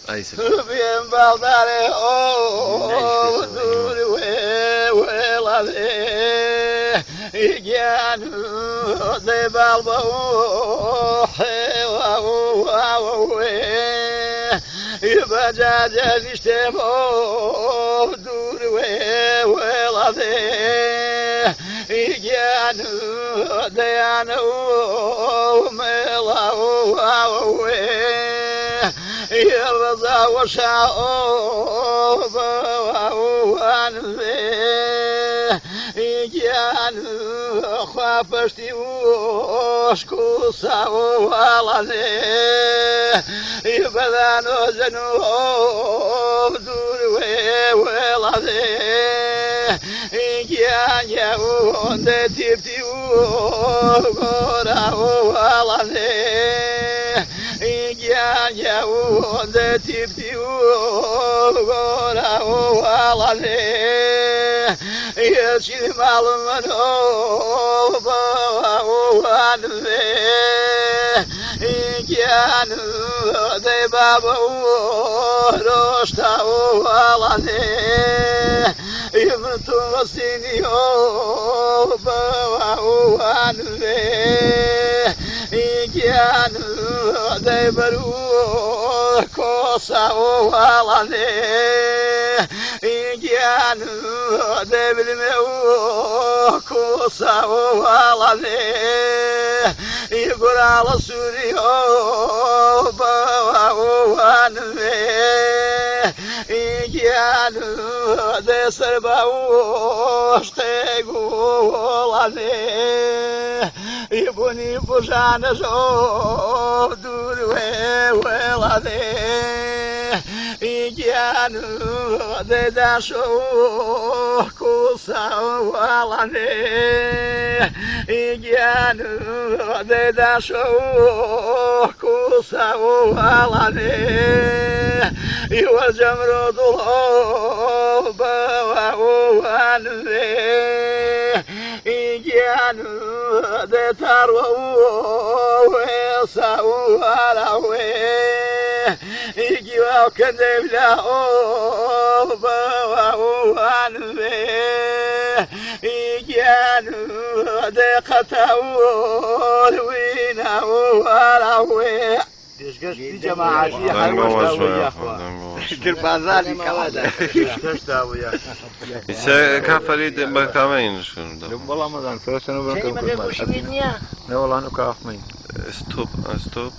Ahí se bien baldare o dur la de igen de balba o يبجاج يشتمو دور ولا ذي يجان ديانو ملاو يرضى وشاء بوان ذي يجان خافشتي وشكو ساو ولا ذي يبدانو زنو دور ولا ذي يجان وند تبتي وغورا ولا ذي يجان وند تبتي وغورا ولا ذي يشيل معلومة وان ذي يجان ذي بابا ورشتا ولا ذي يمرتو مسيني وان ذي يجان ذي برو كوسا ولا ذي يجان ذي بالمو كوسا ولا ذي يقول على سوري وان ذي يجان ذي سربا وشتيقو ولا ذي يبني بجانا جو دور ولا ذي يجان ذي داشو كوسا ولا ذي يجان ذي داشو كوسا ولا ذي يوجمر ضلوب وان ذي يجان ذي تارو ويسا ولا يجي وكذب له وان ذي يجان ذي قتاول وينا ولا دي جماعة شي حلوة يا اخوان دير بازالي كمان Isso cá farida bacamente. والله ما دان ثلاث سنوات شيء ما يقولش مني لا والله انا كاف مين Stop.